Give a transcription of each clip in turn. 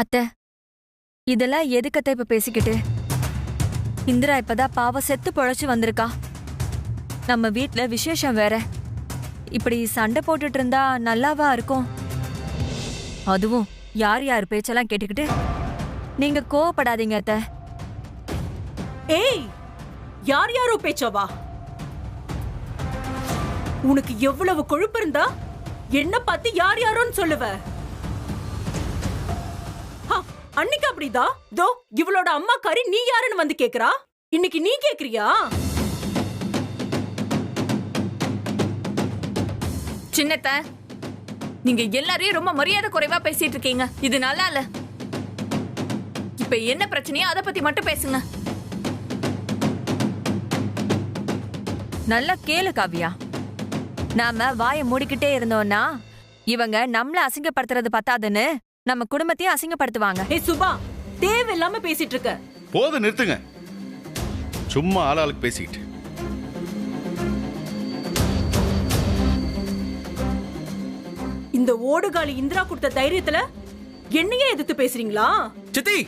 அத்தை, இதெல்லாம் எதுக்கத்த இப்ப பேசிக்கிட்டு? இந்திரா இப்பதான் பாவம் செத்து பொழைச்சு வந்திருக்கா. நம்ம வீட்ல விசேஷம் வேற. இப்படி சண்டை போட்டுட்டு இருந்தா நல்லாவா இருக்கும்? அதுவும் யார் யார் பேச்செல்லாம் கேட்டுக்கிட்டு. நீங்க கோவப்படாதீங்க அத்தை. ஏய், யார் யாரோ பேச்சவா? உனக்கு எவ்வளவு கொழுப்பு இருந்தா என்ன பார்த்து யார் யாரோன்னு சொல்லுவ? அன்னைக்கு அப்படிதான் தோ இவளோட அம்மா காரி நீ யாருன்னு வந்து கேக்குறா. இன்னைக்கு நீ கேக்குறியா? சின்னத்த, நீங்க எல்லாரையும் ரொம்ப மரியாதை குறைவா பேசிட்டு இருக்கீங்க. இது நல்லா இல்ல. இப்ப என்ன பிரச்சனையோ அத பத்தி மட்டும் பேசுங்க. நல்லா கேளு காவியா. நாம வாயை மூடிக்கிட்டே இருந்தோம்னா இவங்க நம்மள அசிங்கப்படுத்துறது பத்தாதுன்னு நம்ம குடும்பத்தையும் அசிங்கப்படுத்துவாங்க. ஏய் சுபா, தேவையில்லாம பேசிட்டு இருக்க. போது நிறுத்துங்க. சும்மா ஆளாளுக்கு பேசிக்கிட்டு. இந்த ஓடுகாலி இந்திரா கொடுத்த தைரியத்துல என்னையே எதிர்த்து பேசுறீங்களா? சித்தி,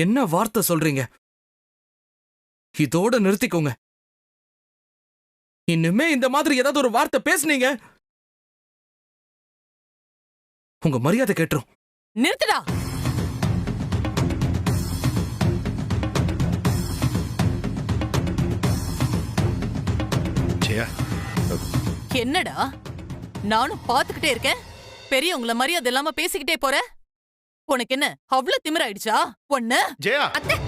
என்ன வார்த்தை சொல்றீங்க? இதோட நிறுத்திக்கோங்க. இன்னுமே இந்த மாதிரி ஏதாவது ஒரு வார்த்தை பேசுனீங்க, உங்க மரியாதை கேட்டுரும். நிறுத்துடா. என்னடா நானும் பாத்துக்கிட்டே இருக்கேன், பெரியவங்கள மரியாதை இல்லாம பேசிக்கிட்டே போற. உனக்கு என்ன அவ்வளவு திமிராயிடுச்சா? ஒண்ணு ஜெயா, அத்தை,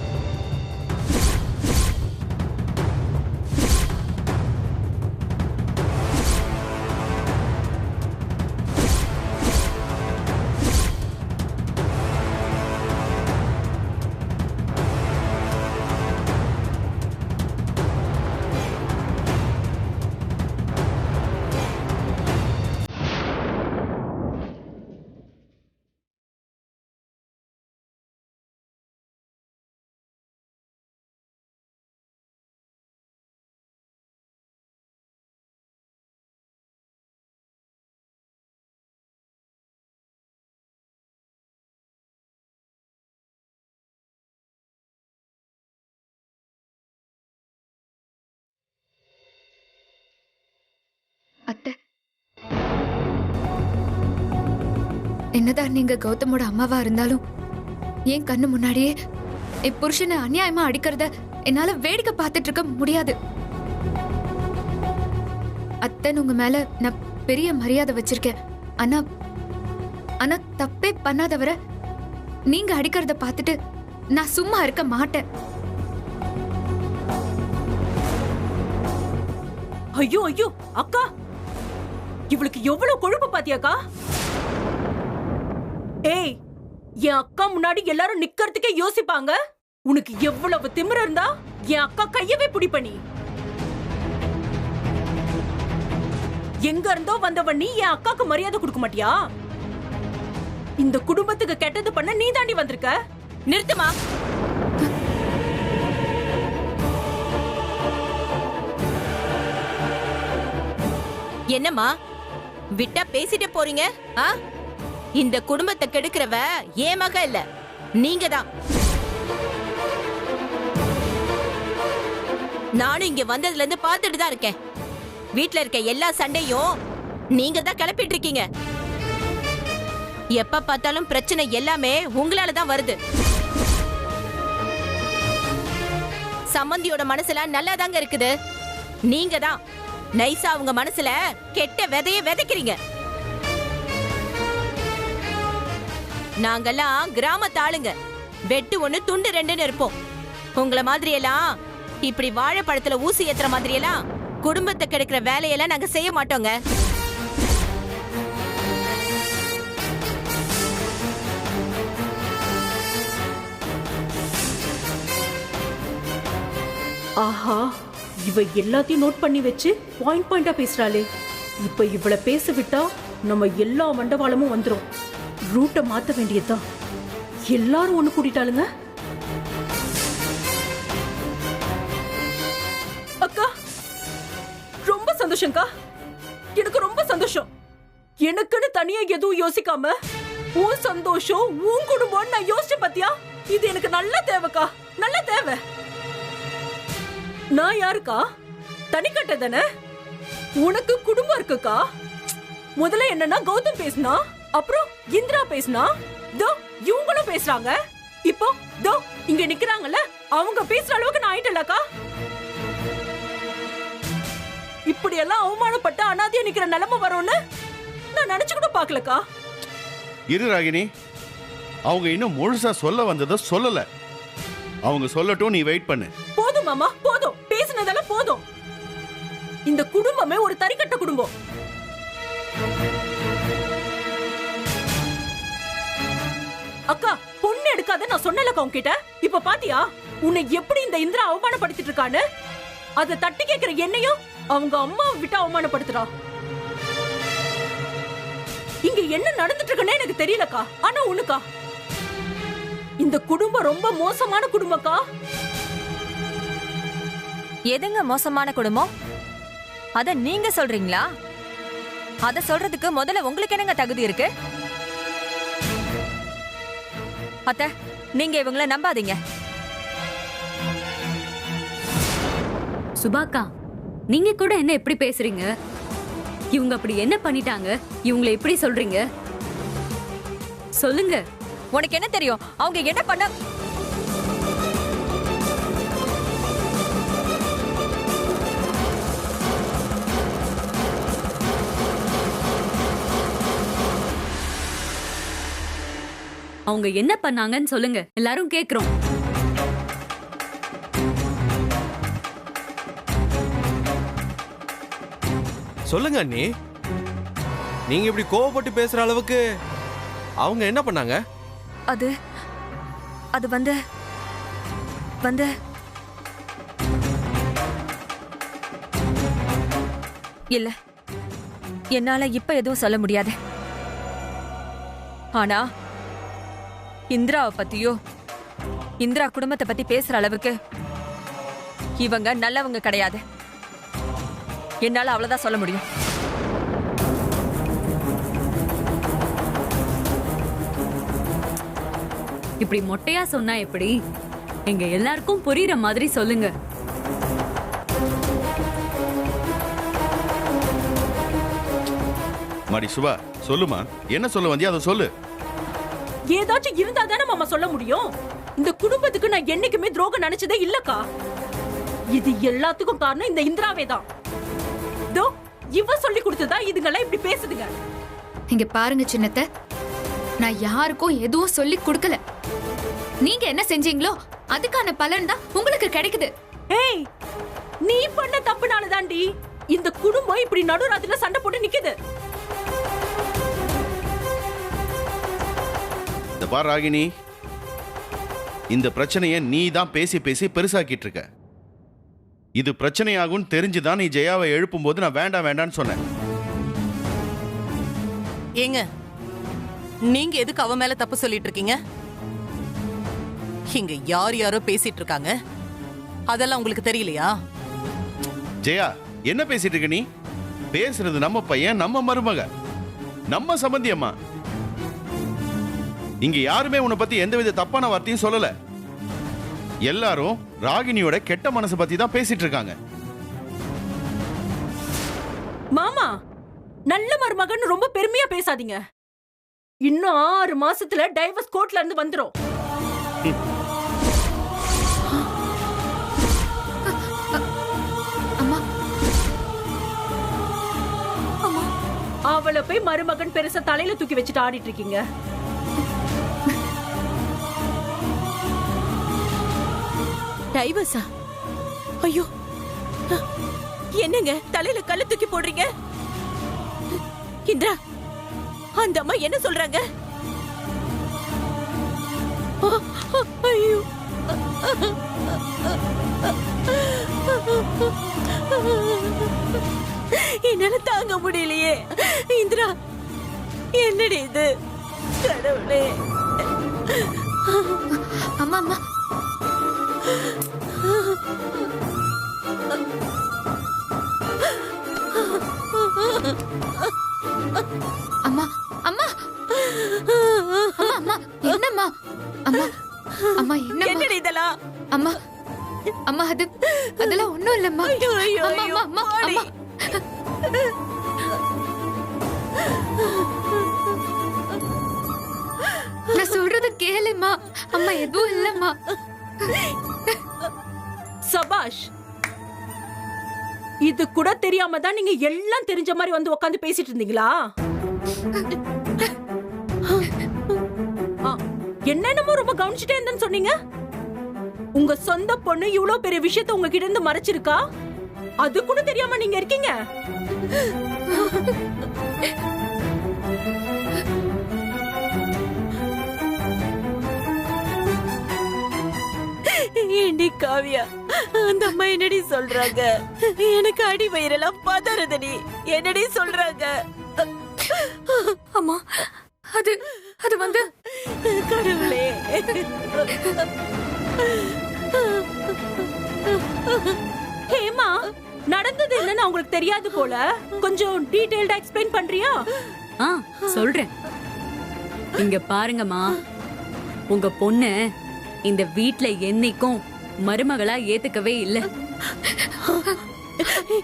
என்னதான் நீங்க கௌதமோட அம்மாவா இருந்தாலும் என் கண்ணு முன்னாடியே என் புருஷனை அநியாயமா அடிக்கிறத என்னால வேடிக்கை பார்த்துட்டு இருக்க முடியாது. அத்தன் உங்க மேல நான் பெரிய மரியாதை வச்சிருக்கேன். ஆனா ஆனா தப்பே பண்ணாதவரை நீங்க அடிக்கிறத பார்த்துட்டு நான் சும்மா இருக்க மாட்டேன். ஐயோ ஐயோ அக்கா, இவளுக்கு எவ்வளவு கொழுப்பு பாத்தியாக்கா? ஏய், என் அக்கா முன்னாடி எல்லாரும் நிக்கிறதுக்கே யோசிப்பாங்க. உனக்கு எவ்வளவு திமிரு இருந்தா என் அக்கா கையவே பிடிப்ப நீ. எங்க இருந்தோ வந்தவன் நீ என் அக்காக்கு மரியாதை கொடுக்க மாட்டியா? இந்த குடும்பத்துக்கு கெட்டது பண்ண நீ தாண்டி வந்திருக்க. நிறுத்துமா. என்னம்மா விட்டா பேசிட்டு போறீங்க? இந்த குடும்பத்தை கெடுக்கிறவ ஏன் மக இல்ல, நீங்க தான். நானும் இங்க வந்ததுல இருந்து பார்த்துட்டு தான் இருக்கேன். வீட்ல இருக்க எல்லா சண்டையும் நீங்க தான் கிளப்பிட்டு இருக்கீங்க. எப்ப பார்த்தாலும் பிரச்சனை எல்லாமே உங்களால தான் வருது. சம்மந்தியோட மனசுல நல்லாதாங்க இருக்குது. நீங்க தான் நைசா அவங்க மனசுல கெட்ட விதைய விதைக்கிறீங்க. நாங்கெல்லாம் கிராமத்து ஆளுங்க, வெட்டு ஒண்ணு துண்டு ரெண்டுன்னு இருப்போம். உங்கள மாதிரி எல்லாம் இப்படி வாழைப்பழத்துல ஊசி ஏத்துற மாதிரி எல்லாம் குடும்பத்தை கெடுக்கிற வேலையெல்லாம் நாங்க செய்ய மாட்டோங்க. ஆஹா, இவ எல்லாத்தையும் நோட் பண்ணி வச்சு பாயிண்ட் பாயிண்டா பேசுறாளே. இப்ப இவளை பேச விட்டா நம்ம எல்லா மண்டவாளமும் வந்துரும். ரூட்டை மாத்த வேண்டியதுதான். எல்லாரும் ஒண்ணு கூட்டிட்டாளுங்க. அக்கா, ரொம்ப சந்தோஷம்க்கா. எனக்கு ரொம்ப சந்தோஷம். எனக்குன்னு தனியா எதுவும் யோசிக்காம உன் சந்தோஷம் உன் குடும்பம் நான் யோசிச்ச பத்தியா? இது எனக்கு நல்ல தேவைக்கா, நல்ல தேவை. நான் யாருக்கா? தனிக்கட்ட தானே. உனக்கு குடும்பம் இருக்குக்கா. முதல்ல என்னன்னா கௌதம் பேசினா, அப்புறம் இந்திரா பேசினா, தோ இவங்களும் பேசுறாங்க. இப்போ தோ இங்க நிக்கிறாங்கல்ல, அவங்க பேசுற அளவுக்கு நான் ஆயிட்டலக்கா. இப்படி எல்லாம் அவமானப்பட்ட அனாதையா நிக்கிற நிலைமை வரும்னு நான் நினைச்சு கூட பாக்கலக்கா. இரு ராகினி, அவங்க இன்னும் முழுசா சொல்ல வந்ததை சொல்லல. அவங்க சொல்லட்டும், நீ வெயிட் பண்ணு. போதும் மாமா, போதும். பேசினதெல்லாம் போதும். இந்த குடும்பமே ஒரு தரிக்கட்ட குடும்பம். அக்கா, பொண்ணு எடுக்காத நான் சொன்னலக்கா உன்கிட்ட. இப்ப பாத்தியா உன்னை எப்படி இந்த இந்திரா அவமானப்படுத்திட்டு இருக்கான்னு? அதை தட்டி கேட்கிற என்னையும் அவங்க அம்மாவை விட்டு அவமானப்படுத்துறா. இங்க என்ன நடந்துட்டு இருக்குன்னு எனக்கு தெரியலக்கா. ஆனா ஒண்ணுக்கா, இந்த குடும்பம் ரொம்ப மோசமான குடும்பக்கா. எதுங்க மோசமான குடும்பம்? அத நீங்க சொல்றீங்களா? அத சொல்றதுக்கு முதல்ல உங்களுக்கு என்னங்க தகுதி இருக்கு? அத்தை, நீங்க இவங்கள நம்பாதீங்க. சுபாக்கா, நீங்க கூட என்ன எப்படி பேசுறீங்க? இவங்க அப்படி என்ன பண்ணிட்டாங்க? இவங்களை எப்படி சொல்றீங்க? சொல்லுங்க. உனக்கு என்ன தெரியும் அவங்க என்ன பண்ண? அவங்க என்ன பண்ணாங்கன்னு சொல்லுங்க, எல்லாரும் கேக்குறோம். சொல்லுங்க அண்ணி. நீங்க இப்படி கோவப்பட்டு பேசுற அளவுக்கு அவங்க என்ன பண்ணாங்க? அது அது வந்து வந்து இல்ல, என்னால இப்ப எதுவும் சொல்ல முடியாது. ஆனா இந்திராவை பத்தியோ இந்திரா குடும்பத்தை பத்தி பேசுற அளவுக்கு இவங்க நல்லவங்க கிடையாது. என்னால அவ்வளவுதான் சொல்ல முடியும். இப்படி மொட்டையா சொன்னா எப்படி? எங்க எல்லாருக்கும் புரியுற மாதிரி சொல்லுங்க. மாடி சுபா, சொல்லுமா, என்ன சொல்ல வந்தியா அதை சொல்லு. ஏதாச்சும் இருந்தா தானே மாமா சொல்ல முடியும். இந்த குடும்பத்துக்கு நான் என்னைக்குமே துரோகம் நினைச்சதே இல்லக்கா. இது எல்லாத்துக்கும் காரணம் இந்த இந்திராவே தான். தோ இவ சொல்லி கொடுத்ததா இதுங்கெல்லாம் இப்படி பேசுதுங்க. இங்க பாருங்க சின்னத்தை, நான் யாருக்கும் எதுவும் சொல்லி கொடுக்கல. நீங்க என்ன செஞ்சீங்களோ அதுக்கான பலன் தான் உங்களுக்கு கிடைக்குது. ஏய், நீ பண்ண தப்புனால தாண்டி இந்த குடும்பம் இப்படி நடுராத்திரில சண்டை போட்டு நிக்குது. இந்த பார் ராகினி, இந்த பிரச்சனையை நீ தான் பேசி பேசி பெருசாக்கிட்டு இருக்க. இது பிரச்சனையாகும் தெரிஞ்சுதான் நீ ஜெயாவை எழுப்பும் போது நான் வேண்டாம் வேண்டான்னு சொன்னேன். ஏங்க, நீங்க எதுக்கு அவ மேல தப்பு சொல்லிட்டு இருக்கீங்க? இங்க யார் யாரோ பேசிட்டு இருக்காங்க, அதெல்லாம் உங்களுக்கு தெரியலையா? ஜெயா, என்ன பேசிட்டு இருக்க நீ? பேசுறது நம்ம பையன், நம்ம மருமக, நம்ம சம்பந்தியம்மா. இங்க யாருமே உன்னை பத்தி எந்தவித தப்பான வார்த்தையும் சொல்லல. எல்லாரும் ராகினியோட கெட்ட மனசை பத்தி தான் பேசிட்டு இருக்காங்க. மாமா, நல்ல மருமகன் ரொம்ப பெருமையா பேசாதீங்க. இன்னும் 6 மாசத்துல டைவர்ஸ் கோர்ட்ல இருந்து வந்துரும். அவளை போய் மருமகன் பெருசா தலையில தூக்கி வச்சுட்டு ஆடிட்டு இருக்கீங்க. டைவர்ஸா? ஐயோ, என்னங்க தலையில கல்ல தூக்கி போடுறீங்க? இந்திரா, அந்த அம்மா என்ன சொல்றாங்க? ஐயோ, என்னால தாங்க முடியலையே. இந்திரா, என்னடி இது? கடவுளே. அம்மா அம்மா, அம்மா அம்மா அம்மா அம்மா என்னம்மா அம்மா அம்மா என்னம்மா என்னடி இதெல்லாம்? அம்மா அம்மா அதெல்லாம் ஒண்ணும் இல்லம்மா. ஐயோ, ஐயோ, அம்மா ஐயோ, அம்மா போடி. அம்மா நான் சொல்றது கேளுமா. அம்மா எதுவும் இல்லம்மா. சபாஷ். இது கூட தெரியாம தான் நீங்க எல்லாம் தெரிஞ்ச மாதிரி வந்து உட்கார்ந்து பேசிட்டு இருந்தீங்களா? என்னென்னமோ ரொம்ப கவனிச்சுட்டே இருந்தேன்னு சொன்னீங்க. உங்க சொந்த பொண்ணு இவ்வளவு பெரிய விஷயத்த உங்ககிட்ட இருந்து மறைச்சிருக்கா? அது கூட தெரியாம நீங்க இருக்கீங்க. ஏண்டி காவியா, அந்த அம்மா என்னடி சொல்றாங்க? எனக்கு அடி வயிறெல்லாம் பதறுதடி. என்னடி சொல்றாங்க? அம்மா அது வந்து கடவுளே. ஹேமா, நடந்தது என்னன்னு உங்களுக்கு தெரியாது போல. கொஞ்சம் டீடைல்டா எக்ஸ்பிளைன் பண்றியா? சொல்றேன். இங்க பாருங்கம்மா, உங்க பொண்ணு இந்த வீட்ல என்னைக்கும் மருமகளா ஏத்துக்கவே இல்ல.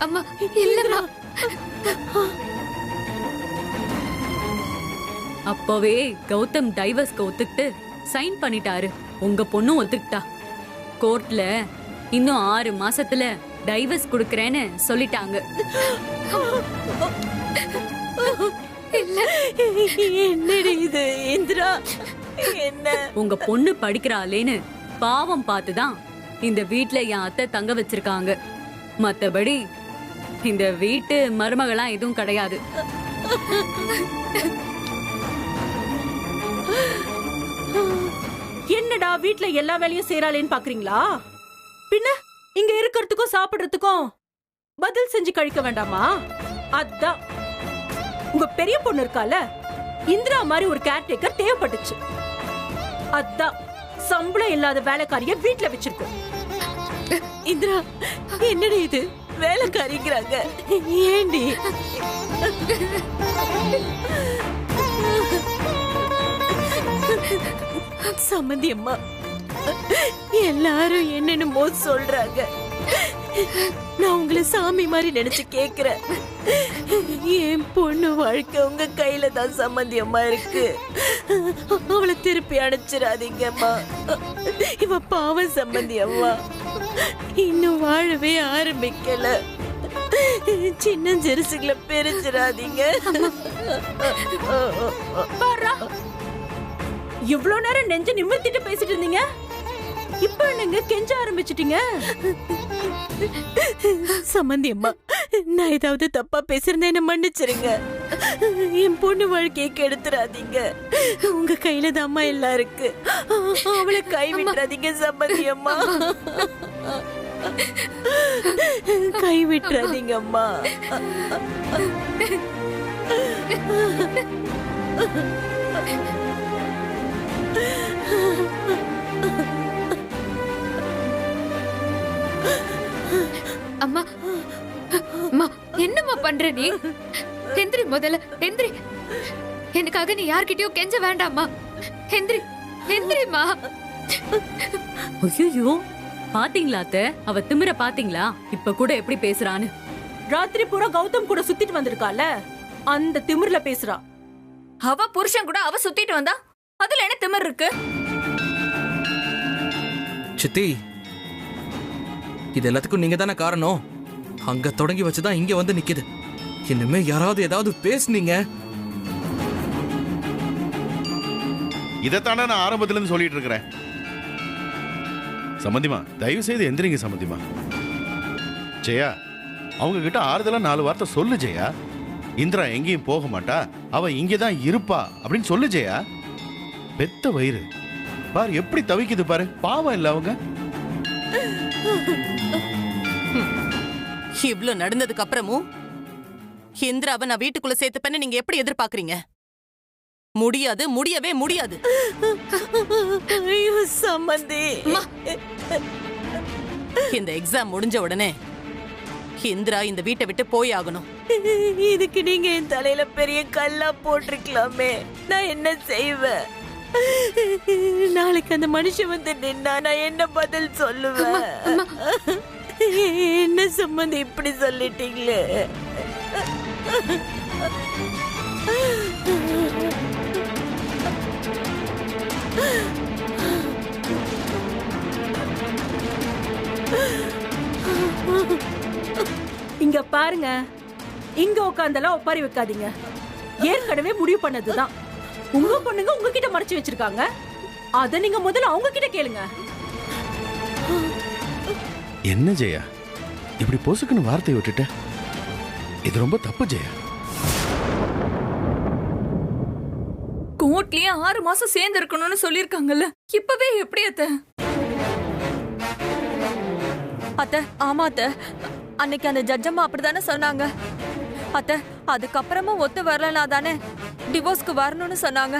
அம்மா இல்லம்மா. அப்பவே கௌதம் டைவர்ஸ்க்கு ஒத்துக்கிட்டு சைன் பண்ணிட்டாரு. உங்க பொண்ணும் ஒத்துக்கிட்டா. கோர்ட்ல இன்னும் 6 மாசத்துல டைவர்ஸ் குடுக்கறேன்னு சொல்லிட்டாங்க. என்னடி இது இந்திரா? என்ன? உங்க பொண்ணு படிக்கிறாளேன்னு பாவம் பார்த்துதான் இந்த வீட்ல என் அத்தை தங்க வச்சிருக்காங்க. மத்தபடி இந்த வீட்டு மருமகளா எதுவும் கிடையாது. என்னடா வீட்ல எல்லா வேலையும் செய்யறாளேன்னு பாக்குறீங்களா? பின்ன இங்க இருக்கிறதுக்கும் சாப்பிடுறதுக்கும் பதில் செஞ்சு கழிக்க வேண்டாமா? அதான் உங்க பெரிய பொண்ணு இருக்கால, இந்திரா மாதிரி ஒரு கேர்டேக்கர் தேவைப்பட்டுச்சு. அதான் சம்பளம் இல்லாத வேலைக்காரிய வீட்ல வச்சிருக்கோம். இந்திரா, என்னடி இது? வேலைக்காரிங்கிறாங்க. ஏண்டி? சம்மந்தி அம்மா, எல்லாரும் என்னென்னமோ சொல்றாங்க. நான் உங்களை சாமி மாதிரி நினைச்சு கேக்குறேன். என் பொண்ணு வாழ்க்கை உங்க கையில தான் சம்மந்தி அம்மா இருக்கு. அவளை திருப்பி அனுப்பிச்சிடாதீங்க அம்மா. இவ பாவம் சம்மந்தி அம்மா, இன்னும் வாழவே ஆரம்பிக்கல. சின்ன ஜெருசுகளை பிரிச்சிடாதீங்க. இவ்வளவு நேரம் நெஞ்ச நிமிர்த்திட்டு பேசிட்டு இருந்தீங்க, இப்ப என்னங்க கெஞ்ச ஆரம்பிச்சிட்டீங்க? சம்மந்தி அம்மா, நான் ஏதாவது தப்பா பேசுறேன், என்ன மன்னிச்சிருங்க. என் பொண்ணு வாழ்க்கையை கெடுத்துறாதீங்க. உங்க கையில தான் அம்மா எல்லாம் இருக்கு. அவளை கைவிட்டுறாதீங்க சம்மந்தி அம்மா. கைவிட்டுறாதீங்க அம்மா. அம்மா அம்மா என்னம்மா பண்ற நீ? எந்திரி முதல்ல, எந்திரி. எனக்காக நீ யார்கிட்டயும் கெஞ்ச வேண்டாமா. எந்திரி, எந்திரிமா. ஐயோ, பாத்தீங்களா அத்தை? அவ திமிர பாத்தீங்களா? இப்ப கூட எப்படி பேசுறான்னு. ராத்திரி பூரா கௌதம் கூட சுத்திட்டு வந்திருக்கால, அந்த திமிர்ல பேசுறா. அவ புருஷன் கூட அவ சுத்திட்டு வந்தா அதுல என்ன திமிர் இருக்கு? சித்தி, இது எல்லாத்துக்கும் நீங்க தானே காரணம். அங்க தொடங்கி வச்சுதான் இங்க வந்து நிக்குது. இனிமே யாராவது ஏதாவது பேசுனீங்க. இதைத்தானே நான் ஆரம்பத்துல இருந்து சொல்லிட்டு இருக்கிறேன். சம்மந்திமா, தயவு செய்து எந்திரிங்க சம்மந்திமா. ஜெயா, அவங்க கிட்ட ஆறுதலா 4 வார்த்தை சொல்லு ஜெயா. இந்திரா எங்கேயும் போக மாட்டா, அவ இங்கதான் இருப்பா அப்படின்னு சொல்லு ஜெயா. பெத்த வயிறு பாரு எப்படி தவிக்குது பாரு. பாவம் இல்ல அவங்க. இவ்ளோ நடந்ததுக்கு அப்புறமும் இந்திராவை நான் வீட்டுக்குள்ள சேர்த்துப்பேன்னு நீங்க எப்படி எதிர்பார்க்கறீங்க? முடியாது, முடியவே முடியாது. ஐயோ சம்மந்தி, இந்த எக்ஸாம் முடிஞ்ச உடனே இந்திரா இந்த வீட்டை விட்டு போய் ஆகணும். இதுக்கு நீங்க என் தலையில பெரிய கல்லா போட்டிருக்கலாமே. நான் என்ன செய்வேன்? நாளைக்கு அந்த மனுஷன் வந்து நின்னா நான் என்ன பதில் சொல்லுவேன்? என்ன சம்பந்தம் இப்படி சொல்லிட்டீங்களே? இங்க பாருங்க, இங்க உட்காந்தெல்லாம் ஒப்பாரி வைக்காதீங்க. ஏற்கனவே முடிவு பண்ணதுதான். உங்க பொண்ணுங்க உங்ககிட்ட மறைச்சு வச்சிருக்காங்க. அத நீங்க முதல்ல அவங்க கிட்ட கேளுங்க. என்ன ஜெயா இப்படி பொசுக்குன்னு வார்த்தையை விட்டுட்ட? இது ரொம்ப தப்பு ஜெயா. கோர்ட்லயே 6 மாசம் சேர்ந்து இருக்கணும்னு சொல்லிருக்காங்கல்ல, இப்பவே எப்படி அத்தை? அத்தை, ஆமா அத்தை, அன்னைக்கு அந்த ஜட்ஜம்மா அப்படிதானே சொன்னாங்க. அத்தை, அதுக்கப்புறமும் ஒத்து வரலனா தானே டிவோர்ஸ்க்கு வரணும்னு சொன்னாங்க.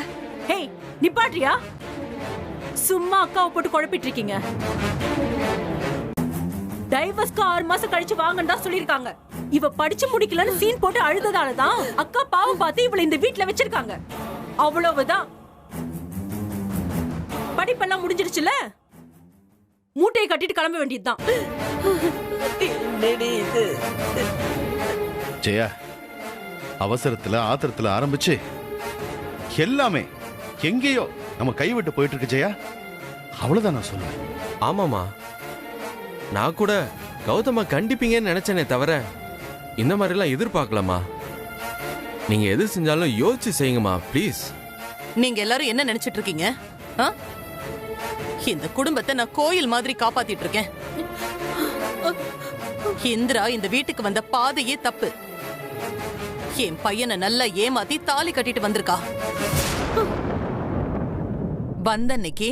ஹேய், நிப்பாட்றியா? சும்மா அக்காவை போட்டு குழப்பிட்டு இருக்கீங்க. டைவர்ஸ்க்கு 6 மாசம் கழிச்சு வாங்கன்னு தான் சொல்லிருக்காங்க. இவ படிச்சு முடிக்கலன்னு சீன் போட்டு அழுததாலதான் அக்கா பாவம் பார்த்து இவளை இந்த வீட்டுல வச்சிருக்காங்க. அவ்வளவுதான். படிப்பெல்லாம் முடிஞ்சிருச்சுல, மூட்டையை கட்டிட்டு கிளம்ப வேண்டியதுதான். ஜெயா, அவசரத்துல ஆத்திரத்துல ஆரம்பிச்சு எல்லாமே எங்கேயோ நம்ம கைவிட்டு போயிட்டு இருக்கு ஜெயா. அவ்வளவுதான் நான் சொல்லுவேன். ஆமாமா, நான் கூட கௌதமா கண்டிப்பீங்கன்னு நினைச்சேனே தவிர இந்த மாதிரிலாம் எதிர்பார்க்கலாமா. நீங்க எது செஞ்சாலும் யோசிச்சு செய்யுங்கம்மா ப்ளீஸ். நீங்க எல்லாரும் என்ன நினைச்சிட்டு இருக்கீங்க? இந்த குடும்பத்தை நான் கோயில் மாதிரி காப்பாத்திட்டு இருக்கேன். இந்திரா இந்த வீட்டுக்கு வந்த பாதையே தப்பு. என் பையனை நல்லா ஏமாத்தி தாலி கட்டிட்டு வந்திருக்கா. வந்த அன்னைக்கு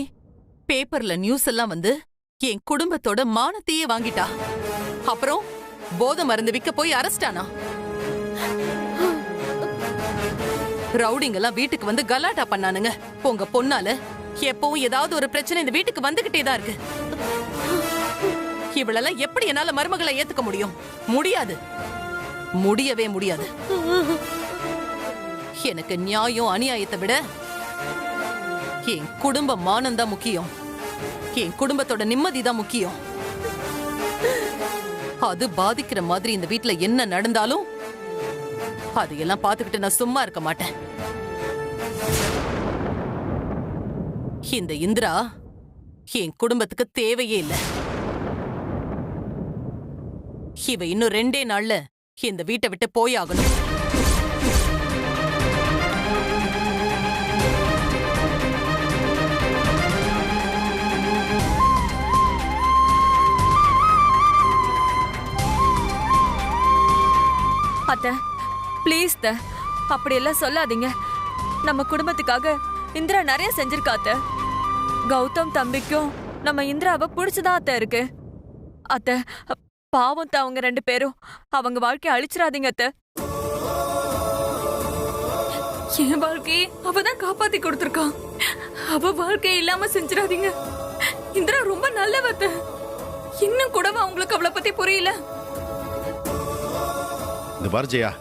பேப்பர்ல நியூஸ் எல்லாம் வந்து என் குடும்பத்தோட மானத்தையே வாங்கிட்டா. அப்புறம் போதை மருந்து விற்க போய் அரெஸ்ட் ஆனா. ரவுடிங்கெல்லாம் வீட்டுக்கு வந்து கலாட்டா பண்ணானுங்க. உங்க பொண்ணால எப்பவும் ஏதாவது ஒரு பிரச்சனை இந்த வீட்டுக்கு வந்துகிட்டே தான் இருக்கு. இவளெல்லாம் எப்படி என்னால மருமகளை ஏத்துக்க முடியும்? முடியாது, முடியவே முடியாது. எனக்கு நியாயம் அநியாயத்தை விட என் குடும்ப மானம் தான் முக்கியம். என் குடும்பத்தோட நிம்மதி தான் முக்கியம். அது பாதிக்கிற மாதிரி இந்த வீட்டுல என்ன நடந்தாலும் அதையெல்லாம் பார்த்துக்கிட்டு நான் சும்மா இருக்க மாட்டேன். இந்த இந்திரா என் குடும்பத்துக்கு தேவையே இல்லை. இவ இன்னும் 2 நாள்ல இந்த வீட்டை விட்டு போயாகணும். அத்தை, ப்ளீஸ் த, அப்படியெல்லாம் சொல்லாதீங்க. நம்ம குடும்பத்துக்காக இந்திரா நிறைய செஞ்சிருக்கா அத்தை. கௌதம் தம்பிக்கும் நம்ம இந்திராவை பிடிச்சுதான் அத்தை இருக்கு. அத்தை, பாவம் தான் அவங்க 2 பேரும். அவங்க வாழ்க்கையை அழிச்சிடாதீங்க அத்தை. என் வாழ்க்கையை அவதான் காப்பாத்தி கொடுத்துருக்கா. அவ வாழ்க்கையை இல்லாம செஞ்சிடாதீங்க. இந்திரா ரொம்ப நல்லவ அத்தை. இன்னும் கூடவா உங்களுக்கு அவளை பத்தி புரியல? இந்த பாரு ஜெயா,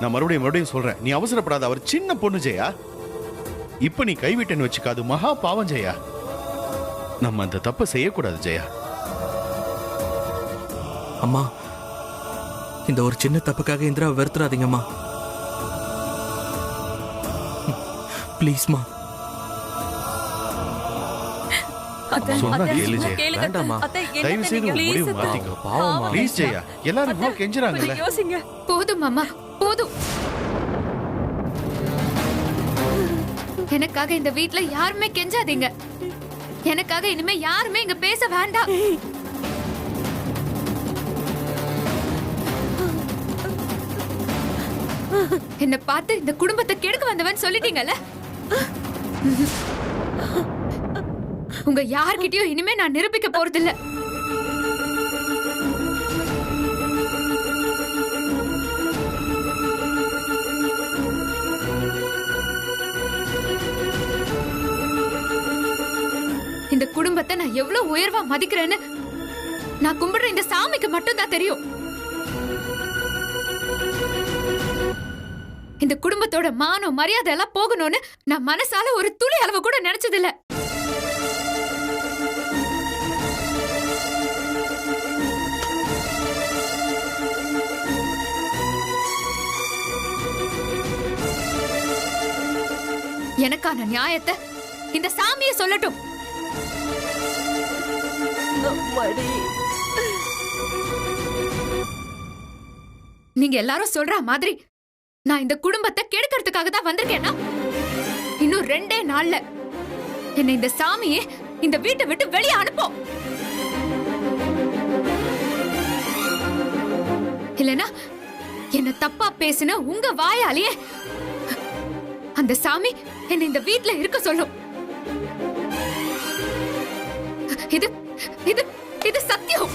நான் மறுபடியும் சொல்றேன், நீ அவசரப்படாத. அவர் சின்ன பொண்ணு ஜெயா. இப்ப நீ கைவிட்டேன்னு வச்சுக்காது, மகா பாவம் ஜெயா. நம்ம அந்த தப்பை செய்யக்கூடாது ஜெயா. அம்மா, இந்த ஒரு சின்ன தப்புக்காக இந்திரா வெறுத்துறாதீங்கம்மா ப்ளீஸ்மா. சொன்னா கேளு ஜெயா. வேண்டாமா, தயவு செய்து ஒரு முடிவு மாத்திக்கோ. பாவமா. ப்ளீஸ் ஜெயா, எல்லாரும் இவ்வளவு கெஞ்சுறாங்கல்ல. யோசிங்க. போதும் மாமா, போதும். எனக்காக இந்த வீட்ல யாருமே கெஞ்சாதீங்க. எனக்காக இனிமே யாருமே இங்க பேச வேண்டாம். என்ன பார்த்து இந்த குடும்பத்தை கெடுக்க வந்தவன் சொல்லிட்டீங்கல்ல. உங்க யார்கிட்டயும் இனிமே நான் நிரூபிக்க போறதில்ல. இந்த குடும்பத்தை நான் எவ்வளவு உயர்வா மதிக்கிறேன்னு நான் கும்பிடுற இந்த சாமிக்கு மட்டும் தான் தெரியும். இந்த குடும்பத்தோட மானம் மரியாதை எல்லாம் போகணும்னு நான் மனசால ஒரு துளி அளவு கூட நினைச்சதில்ல. எனக்கான நியாயத்தை இந்த சாமியை சொல்லட்டும். நீங்க எல்லாரும் சொல்ற மாதிரி நான் இந்த குடும்பத்தை கெடுக்கிறதுக்காக தான் வந்திருக்கேன்னா இன்னும் 2 நாள்ல என்னை இந்த சாமியே இந்த வீட்டை விட்டு வெளியே அனுப்போம். இல்லனா என்ன தப்பா பேசின உங்க வாயாலேயே அந்த சாமி என்னை இந்த வீட்ல இருக்க சொல்லும். இது இது இது சத்தியம்.